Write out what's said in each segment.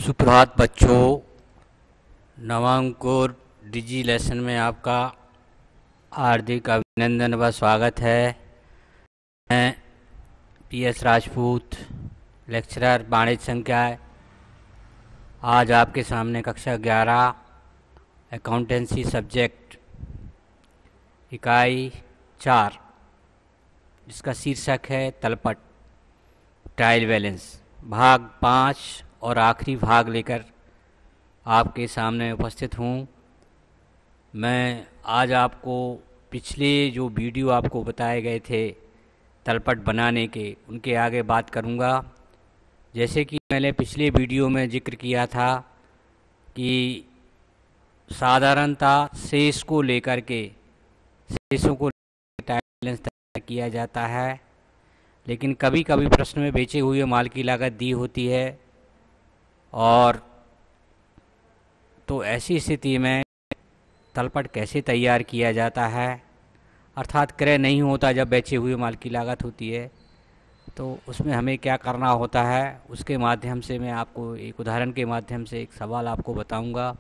सुप्रभात बच्चों। नवांकुर डिजी लेसन में आपका हार्दिक अभिनंदन व स्वागत है। मैं पीएस राजपूत, लेक्चरर वाणिज्य संकाय। आज आपके सामने कक्षा 11 अकाउंटेंसी सब्जेक्ट इकाई 4, जिसका शीर्षक है तलपट ट्रायल बैलेंस, भाग 5 और आखिरी भाग लेकर आपके सामने उपस्थित हूँ। मैं आज आपको पिछले जो वीडियो आपको बताए गए थे तलपट बनाने के, उनके आगे बात करूँगा। जैसे कि मैंने पिछले वीडियो में जिक्र किया था कि साधारणतः शेष को लेकर के, शेषों को ट्रायल बैलेंस तैयार किया जाता है, लेकिन कभी कभी प्रश्न में बेचे हुए माल की लागत दी होती है, और तो ऐसी स्थिति में तलपट कैसे तैयार किया जाता है, अर्थात क्रय नहीं होता जब बेचे हुए माल की लागत होती है, तो उसमें हमें क्या करना होता है, उसके माध्यम से मैं आपको एक उदाहरण के माध्यम से एक सवाल आपको बताऊंगा।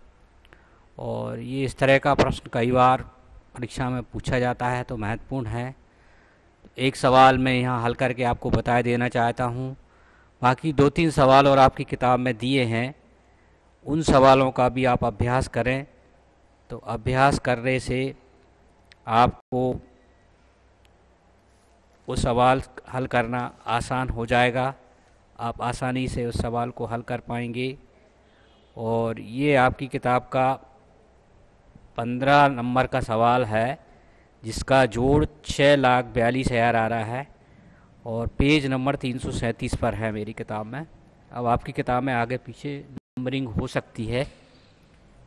और ये इस तरह का प्रश्न कई बार परीक्षा में पूछा जाता है, तो महत्वपूर्ण है। एक सवाल मैं यहाँ हल करके आपको बता देना चाहता हूँ। बाकी 2-3 सवाल और आपकी किताब में दिए हैं, उन सवालों का भी आप अभ्यास करें, तो अभ्यास करने से आपको वो सवाल हल करना आसान हो जाएगा। आप आसानी से उस सवाल को हल कर पाएंगे। और ये आपकी किताब का 15 नंबर का सवाल है, जिसका जोड़ 6,42,000 आ रहा है, और पेज नंबर 337 पर है मेरी किताब में। अब आपकी किताब में आगे पीछे नंबरिंग हो सकती है,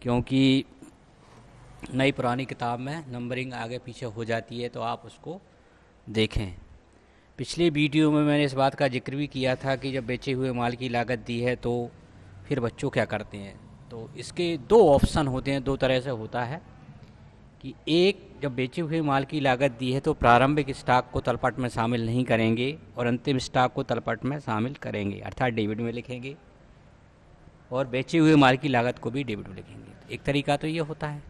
क्योंकि नई पुरानी किताब में नंबरिंग आगे पीछे हो जाती है, तो आप उसको देखें। पिछले वीडियो में मैंने इस बात का जिक्र भी किया था कि जब बेचे हुए माल की लागत दी है तो फिर बच्चों क्या करते हैं। तो इसके 2 ऑप्शन होते हैं, 2 तरह से होता है कि एक, जब बेचे हुए माल की लागत दी है तो प्रारंभिक स्टॉक को तलपट में शामिल नहीं करेंगे और अंतिम स्टॉक को तलपट में शामिल करेंगे, अर्थात डेबिट में लिखेंगे, और बेचे हुए माल की लागत को भी डेबिट में लिखेंगे। एक तरीका तो ये होता है।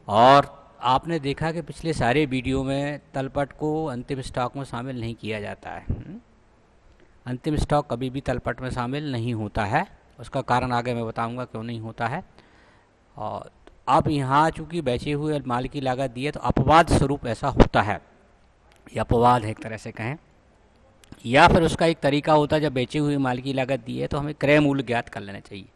और आपने देखा कि पिछले सारे वीडियो में तलपट को अंतिम स्टॉक में शामिल नहीं किया जाता है। अंतिम स्टॉक कभी भी तलपट में शामिल नहीं होता है। उसका कारण आगे मैं बताऊंगा क्यों नहीं होता है। और अब यहाँ चूँकि बेचे हुए माल की लागत दी है, तो अपवाद स्वरूप ऐसा होता है, ये अपवाद है एक तरह से कहें। या फिर उसका एक तरीका होता है, जब बेचे हुए माल की लागत दी है तो हमें क्रय मूल्य ज्ञात कर लेना चाहिए,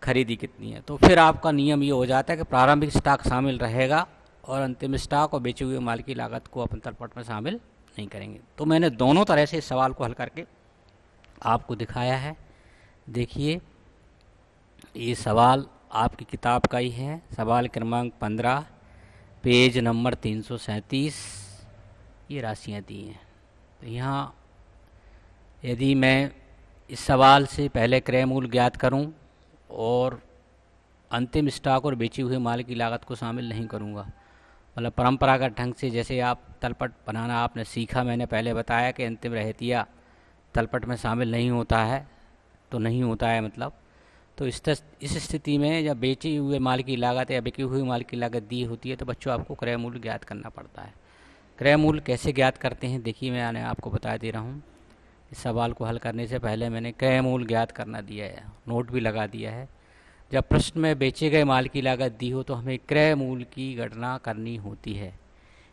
खरीदी कितनी है। तो फिर आपका नियम ये हो जाता है कि प्रारंभिक स्टॉक शामिल रहेगा और अंतिम स्टॉक और बेचे हुए माल की लागत को अपन तलपट में शामिल नहीं करेंगे। तो मैंने दोनों तरह से इस सवाल को हल करके आपको दिखाया है। देखिए, ये सवाल आपकी किताब का ही है, सवाल क्रमांक 15, पेज नंबर 337। ये राशियाँ दी हैं। तो यहाँ यदि मैं इस सवाल से पहले क्रय मूल्य ज्ञात करूं और अंतिम स्टॉक और बेची हुए माल की लागत को शामिल नहीं करूंगा, मतलब परंपरागत ढंग से जैसे आप तलपट बनाना आपने सीखा, मैंने पहले बताया कि अंतिम रहतिया तलपट में शामिल नहीं होता है, तो नहीं होता है मतलब। तो इस स्थिति में जब बेचे हुए माल की लागत या बिके हुए माल की लागत दी होती है, तो बच्चों आपको क्रय मूल्य ज्ञात करना पड़ता है। क्रय मूल्य कैसे ज्ञात करते हैं, देखिए मैंने आपको बता दे रहा हूँ। इस सवाल को हल करने से पहले मैंने क्रय मूल्य ज्ञात करना दिया है, नोट भी लगा दिया है। जब प्रश्न में बेचे गए माल की लागत दी हो तो हमें क्रय मूल्य की गणना करनी होती है।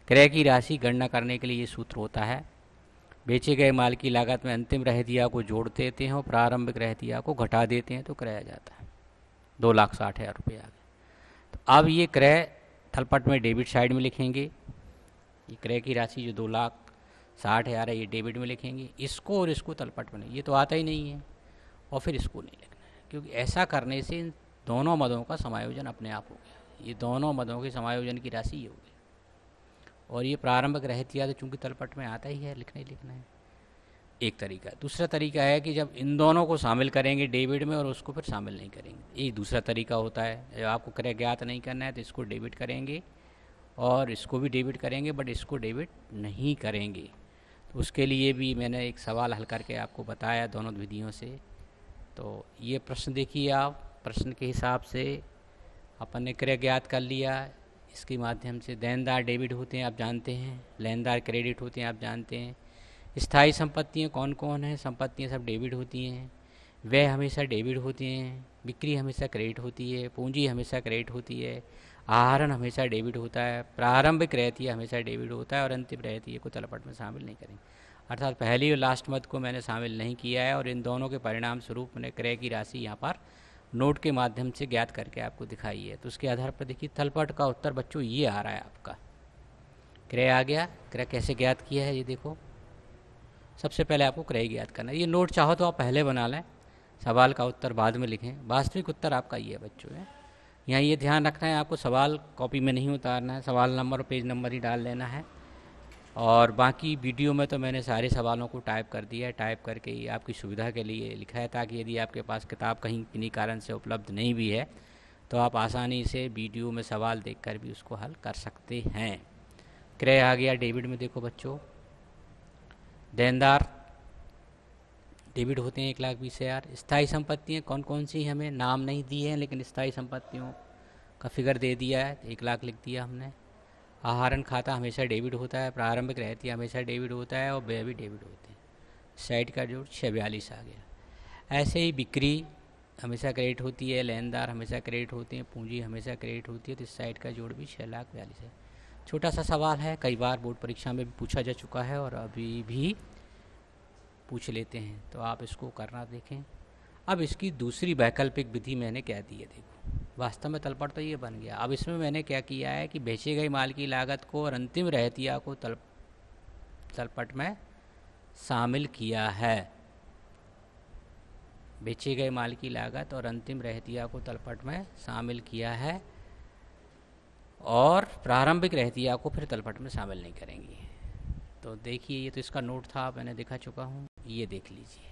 क्रय की राशि गणना करने के लिए ये सूत्र होता है, बेचे गए माल की लागत में अंतिम रहतिया को जोड़ देते हैं और प्रारंभिक रहतिया को घटा देते हैं, तो क्रय आ जाता है 2,60,000 रुपये आ गए। तो अब ये क्रय तलपट में डेबिट साइड में लिखेंगे। ये क्रय की राशि जो 2,60,000 है, ये डेबिट में लिखेंगे। इसको और इसको तलपट में नहीं, ये तो आता ही नहीं है, और फिर इसको नहीं लिखना है, क्योंकि ऐसा करने से इन दोनों मदों का समायोजन अपने आप हो गया। ये दोनों मदों के समायोजन की राशि ये हो गई, और ये प्रारंभिक रहतिया तो चूँकि तलपट में आता ही है, लिखना ही लिखना है। एक तरीका। दूसरा तरीका है कि जब इन दोनों को शामिल करेंगे डेबिट में और उसको फिर शामिल नहीं करेंगे। एक दूसरा तरीका होता है, जब आपको क्रय ज्ञात नहीं करना है तो इसको डेबिट करेंगे और इसको भी डेबिट करेंगे, बट इसको डेबिट नहीं करेंगे। तो उसके लिए भी मैंने एक सवाल हल करके आपको बताया दोनों विधियों से। तो ये प्रश्न देखिए आप, प्रश्न के हिसाब से अपन ने क्रय ज्ञात कर लिया। इसके माध्यम से देनदार डेबिट होते हैं आप जानते हैं, लेनदार क्रेडिट होते हैं आप जानते हैं। स्थायी संपत्तियाँ कौन कौन है, संपत्तियाँ सब डेबिट होती हैं, व्यय हमेशा डेबिट होती हैं, बिक्री हमेशा क्रेडिट होती है, पूंजी हमेशा क्रेडिट होती है, आहरण हमेशा डेबिट होता है, प्रारंभिक रहतिय हमेशा डेबिट होता है और अंतिम रहतिय को तलपट में शामिल नहीं करेंगे। अर्थात पहली और लास्ट मद को मैंने शामिल नहीं किया है और इन दोनों के परिणाम स्वरूप मैंने क्रय की राशि यहाँ पर नोट के माध्यम से ज्ञात करके आपको दिखाई है। तो उसके आधार पर देखिए तलपट का उत्तर बच्चों ये आ रहा है आपका, क्रय आ गया। क्रय कैसे ज्ञात किया है ये देखो, सबसे पहले आपको क्रय ज्ञात करना है। ये नोट चाहो तो आप पहले बना लें, सवाल का उत्तर बाद में लिखें, वास्तविक उत्तर आपका ये है बच्चों है। यहाँ ये ध्यान रखना है आपको, सवाल कॉपी में नहीं उतारना है, सवाल नंबर और पेज नंबर ही डाल लेना है। और बाकी वीडियो में तो मैंने सारे सवालों को टाइप कर दिया है, टाइप करके ही आपकी सुविधा के लिए लिखा है, ताकि यदि आपके पास किताब कहीं किन्हीं कारण से उपलब्ध नहीं भी है तो आप आसानी से वीडियो में सवाल देखकर भी उसको हल कर सकते हैं। क्रय आ गया डेबिट में, देखो बच्चों देनदार डेबिट होते हैं 1,20,000। स्थायी संपत्तियाँ कौन कौन सी हमें नाम नहीं दिए हैं, लेकिन स्थायी संपत्तियों का फिगर दे दिया है, 1,00,000 लिख दिया हमने। आहरण खाता हमेशा डेबिट होता है, प्रारंभिक रहतिया हमेशा डेबिट होता है और व्यय भी डेबिट होते हैं। साइड का जोड़ 642 आ गया। ऐसे ही बिक्री हमेशा क्रेडिट होती है, लेनदार हमेशा क्रेडिट होते हैं, पूंजी हमेशा क्रेडिट होती है, तो इस साइड का जोड़ भी 6,42 है। छोटा सा सवाल है, कई बार बोर्ड परीक्षा में भी पूछा जा चुका है और अभी भी पूछ लेते हैं, तो आप इसको करना देखें। अब इसकी दूसरी वैकल्पिक विधि मैंने क्या दी है, देखो वास्तव में तलपट तो ये बन गया। अब इसमें मैंने क्या किया है कि बेचे गए माल की लागत को और अंतिम रहतिया को तलपट में शामिल किया है। बेचे गए माल की लागत और अंतिम रहतिया को तलपट में शामिल किया है और प्रारंभिक रहतिया को फिर तलपट में शामिल नहीं करेंगे। तो देखिए ये तो इसका नोट था, मैंने दिखा चुका हूँ, ये देख लीजिए।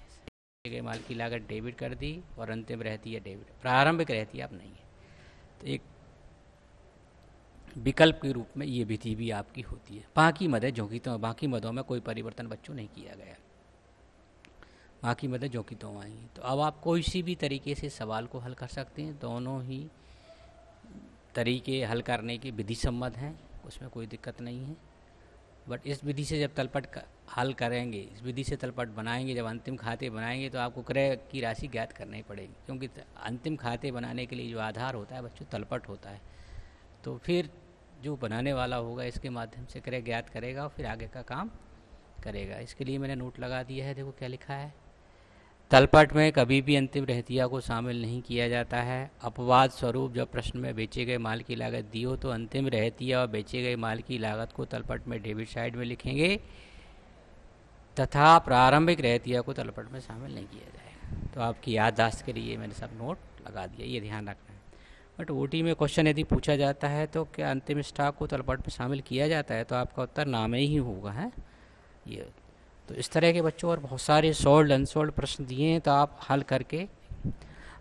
बेचे गए माल की लागत डेबिट कर दी और अंतिम रहतिया डेबिट, प्रारंभिक रहतिया अब नहीं है। तो एक विकल्प के रूप में ये विधि भी आपकी होती है। बाकी मदें जो की तो, बाकी मदों में कोई परिवर्तन बच्चों नहीं किया गया, बाकी मदें जो की तो आई। तो अब आप कोई सी भी तरीके से सवाल को हल कर सकते हैं, दोनों ही तरीके हल करने के विधि सम्मत हैं, उसमें कोई दिक्कत नहीं है। बट इस विधि से जब तलपट हल करेंगे, इस विधि से तलपट बनाएंगे, जब अंतिम खाते बनाएंगे तो आपको क्रय की राशि ज्ञात करनी पड़ेगी, क्योंकि अंतिम खाते बनाने के लिए जो आधार होता है बच्चों तलपट होता है। तो फिर जो बनाने वाला होगा इसके माध्यम से क्रय ज्ञात करेगा और फिर आगे का काम करेगा। इसके लिए मैंने नोट लगा दिया है, देखो क्या लिखा है। तलपट में कभी भी अंतिम रहतिया को शामिल नहीं किया जाता है। अपवाद स्वरूप जब प्रश्न में बेचे गए माल की लागत दी हो तो अंतिम रहतिया और बेचे गए माल की लागत को तलपट में डेबिट साइड में लिखेंगे तथा प्रारंभिक रहतिया को तलपट में शामिल नहीं किया जाएगा। तो आपकी याददाश्त के लिए मैंने सब नोट लगा दिया, ये ध्यान रखना है। बट ओटी में क्वेश्चन यदि पूछा जाता है तो क्या अंतिम स्टॉक को तलपट में शामिल किया जाता है, तो आपका उत्तर नाम ही होगा है ये। तो इस तरह के बच्चों और बहुत सारे सॉल्व अनसॉल्व प्रश्न दिए हैं, तो आप हल करके,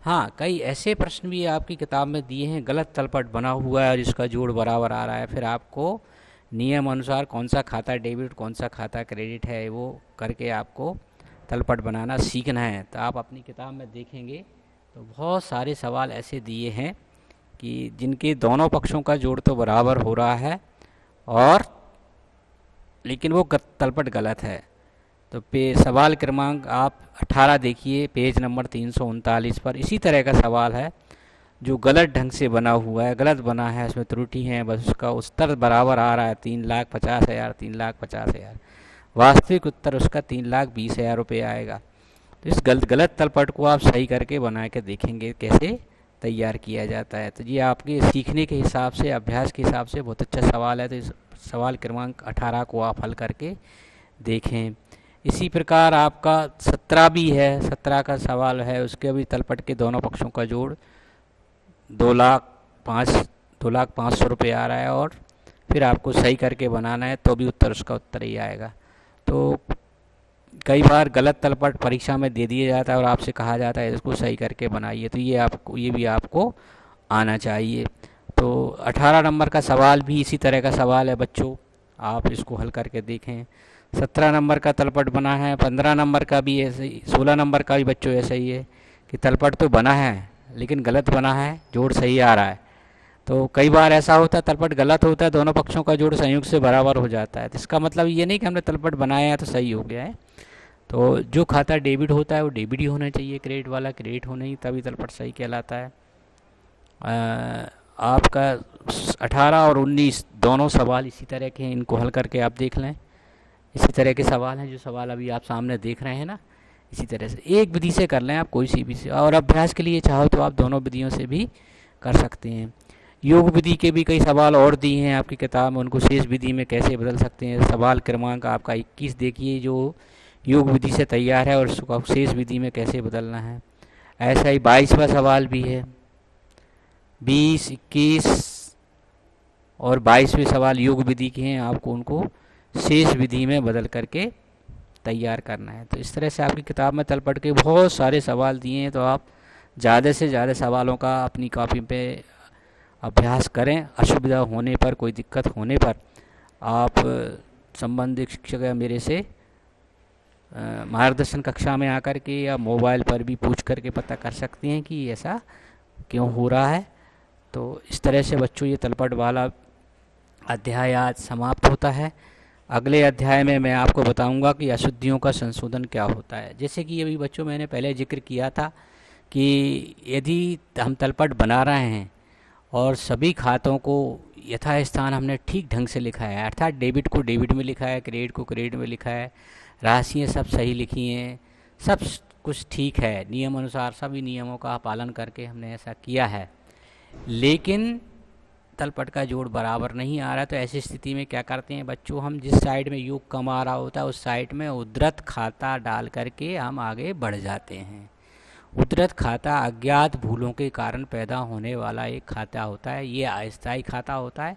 हाँ कई ऐसे प्रश्न भी आपकी किताब में दिए हैं गलत तलपट बना हुआ है और इसका जोड़ बराबर आ रहा है, फिर आपको नियम अनुसार कौन सा खाता डेबिट कौन सा खाता क्रेडिट है वो करके आपको तलपट बनाना सीखना है। तो आप अपनी किताब में देखेंगे तो बहुत सारे सवाल ऐसे दिए हैं कि जिनके दोनों पक्षों का जोड़ तो बराबर हो रहा है और लेकिन वो तलपट गलत है। तो सवाल क्रमांक आप 18 देखिए, पेज नंबर 339 पर इसी तरह का सवाल है जो गलत ढंग से बना हुआ है, गलत बना है, उसमें त्रुटि है, बस उसका उत्तर बराबर आ रहा है 3,50,000 3,50,000। वास्तविक उत्तर उसका 3,20,000 रुपये आएगा। तो इस गलत तलपट को आप सही करके बना के देखेंगे कैसे तैयार किया जाता है। तो ये आपके सीखने के हिसाब से, अभ्यास के हिसाब से बहुत अच्छा सवाल है। तो इस सवाल क्रमांक 18 को आप हल करके देखें। इसी प्रकार आपका 17 भी है, 17 का सवाल है, उसके भी तलपट के दोनों पक्षों का जोड़ 2,05,000 रुपये आ रहा है और फिर आपको सही करके बनाना है तो भी उत्तर उसका उत्तर ही आएगा। तो कई बार गलत तलपट परीक्षा में दे दिया जाता है और आपसे कहा जाता है इसको सही करके बनाइए, तो ये भी आपको आना चाहिए। तो 18 नंबर का सवाल भी इसी तरह का सवाल है बच्चों, आप इसको हल करके देखें। 17 नंबर का तलपट बना है, 15 नंबर का भी ऐसे ही, 16 नंबर का भी बच्चों ऐसा ही है, कि तलपट तो बना है लेकिन गलत बना है, जोड़ सही आ रहा है। तो कई बार ऐसा होता है तलपट गलत होता है, दोनों पक्षों का जोड़ संयुक्त से बराबर हो जाता है। तो इसका मतलब ये नहीं कि हमने तलपट बनाया है तो सही हो गया है। तो जो खाता डेबिट होता है वो डेबिट ही होना चाहिए, क्रेडिट वाला क्रेडिट होना ही, तभी तलपट सही कहलाता है। आपका 18 और 19 दोनों सवाल इसी तरह के हैं, इनको हल करके आप देख लें। इसी तरह के सवाल हैं जो सवाल अभी आप सामने देख रहे हैं ना, इसी तरह से एक विधि से कर लें आप, कोई सी भी से। और अभ्यास के लिए चाहो तो आप दोनों विधियों से भी कर सकते हैं। योग विधि के भी कई सवाल और दिए हैं आपकी किताब में, उनको शेष विधि में कैसे बदल सकते हैं। सवाल क्रमांक आपका 21 देखिए जो योग विधि से तैयार है, और उसको शेष विधि में कैसे बदलना है। ऐसा ही 22वां सवाल भी है, 20, 21 और 22वें सवाल योग विधि के हैं, आपको उनको शेष विधि में बदल करके तैयार करना है। तो इस तरह से आपकी किताब में तलपट के बहुत सारे सवाल दिए हैं, तो आप ज़्यादा से ज़्यादा सवालों का अपनी कॉपी पे अभ्यास करें। असुविधा होने पर, कोई दिक्कत होने पर आप संबंधित शिक्षक या मेरे से मार्गदर्शन कक्षा में आकर के या मोबाइल पर भी पूछ करके पता कर सकते हैं कि ऐसा क्यों हो रहा है। तो इस तरह से बच्चों ये तलपट वाला अध्याय आज समाप्त होता है। अगले अध्याय में मैं आपको बताऊंगा कि अशुद्धियों का संशोधन क्या होता है। जैसे कि अभी बच्चों मैंने पहले जिक्र किया था कि यदि हम तलपट बना रहे हैं और सभी खातों को यथास्थान हमने ठीक ढंग से लिखा है, अर्थात डेबिट को डेबिट में लिखा है, क्रेडिट को क्रेडिट में लिखा है, राशियाँ सब सही लिखी हैं, सब कुछ ठीक है, नियम अनुसार सभी नियमों का पालन करके हमने ऐसा किया है, लेकिन तलपट का जोड़ बराबर नहीं आ रहा, तो ऐसी स्थिति में क्या करते हैं बच्चों, हम जिस साइड में योग कम आ रहा होता है उस साइड में उद्धृत खाता डाल करके हम आगे बढ़ जाते हैं। उद्धृत खाता अज्ञात भूलों के कारण पैदा होने वाला एक खाता होता है, ये अस्थायी खाता होता है,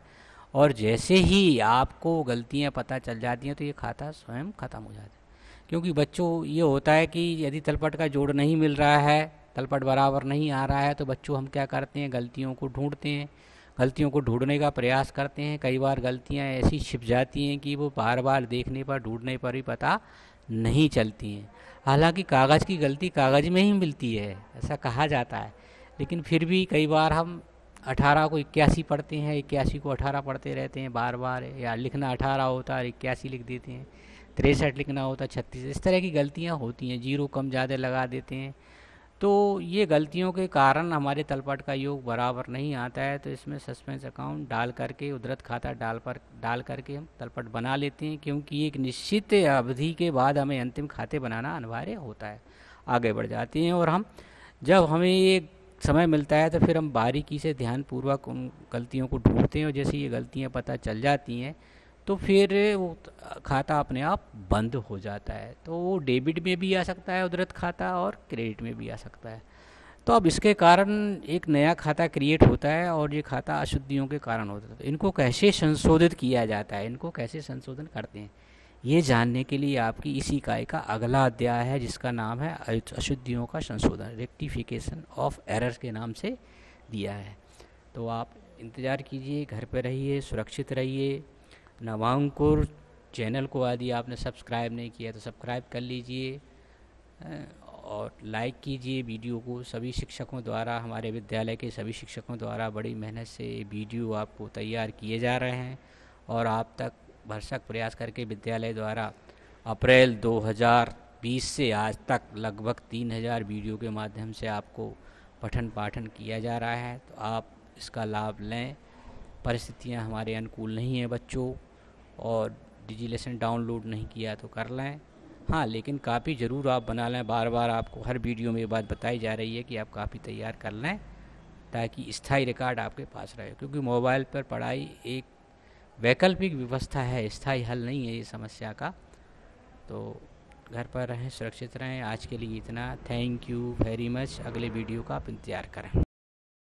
और जैसे ही आपको गलतियां पता चल जाती हैं तो ये खाता स्वयं खत्म हो जाता है। क्योंकि बच्चों ये होता है कि यदि तलपट का जोड़ नहीं मिल रहा है, तलपट बराबर नहीं आ रहा है, तो बच्चों हम क्या करते हैं, गलतियों को ढूंढते हैं, गलतियों को ढूंढने का प्रयास करते हैं। कई बार गलतियां ऐसी छिप जाती हैं कि वो बार बार देखने पर, ढूंढने पर भी पता नहीं चलती हैं। हालांकि कागज़ की गलती कागज़ में ही मिलती है, ऐसा कहा जाता है, लेकिन फिर भी कई बार हम 18 को 81 पढ़ते हैं, 81 को 18 पढ़ते रहते हैं बार बार, या लिखना 18 होता है 81 लिख देते हैं, 63 लिखना होता है 36। इस तरह की गलतियां होती हैं, जीरो कम ज़्यादा लगा देते हैं। तो ये गलतियों के कारण हमारे तलपट का योग बराबर नहीं आता है। तो इसमें सस्पेंस अकाउंट डाल करके, उद्धृत खाता डाल करके हम तलपट बना लेते हैं, क्योंकि एक निश्चित अवधि के बाद हमें अंतिम खाते बनाना अनिवार्य होता है। आगे बढ़ जाते हैं, और हम जब हमें ये समय मिलता है तो फिर हम बारीकी से ध्यानपूर्वक उन गलतियों को ढूंढते हैं, और जैसे ये गलतियाँ पता चल जाती हैं तो फिर वो खाता अपने आप बंद हो जाता है। तो वो डेबिट में भी आ सकता है उद्धृत खाता, और क्रेडिट में भी आ सकता है। तो अब इसके कारण एक नया खाता क्रिएट होता है, और ये खाता अशुद्धियों के कारण होता है। तो इनको कैसे संशोधित किया जाता है, इनको कैसे संशोधन करते हैं, ये जानने के लिए आपकी इसी इकाई का अगला अध्याय है, जिसका नाम है अशुद्धियों का संशोधन, रेक्टिफिकेशन ऑफ एरर्स के नाम से दिया है। तो आप इंतज़ार कीजिए, घर पर रहिए, सुरक्षित रहिए। नवांकुर चैनल को यदि आपने सब्सक्राइब नहीं किया तो सब्सक्राइब कर लीजिए, और लाइक कीजिए वीडियो को। सभी शिक्षकों द्वारा, हमारे विद्यालय के सभी शिक्षकों द्वारा बड़ी मेहनत से वीडियो आपको तैयार किए जा रहे हैं, और आप तक भरसक प्रयास करके विद्यालय द्वारा अप्रैल 2020 से आज तक लगभग 3000 वीडियो के माध्यम से आपको पठन पाठन किया जा रहा है। तो आप इसका लाभ लें। परिस्थितियां हमारे अनुकूल नहीं हैं बच्चों, और डिजिलेशन डाउनलोड नहीं किया तो कर लें। हाँ, लेकिन कापी ज़रूर आप बना लें। बार बार आपको हर वीडियो में ये बात बताई जा रही है कि आप कापी तैयार कर लें, ताकि स्थायी रिकॉर्ड आपके पास रहे। क्योंकि मोबाइल पर पढ़ाई एक वैकल्पिक व्यवस्था है, स्थायी हल नहीं है ये समस्या का। तो घर पर रहें, सुरक्षित रहें। आज के लिए इतना। Thank you very much. अगले वीडियो का आप इंतज़ार करें।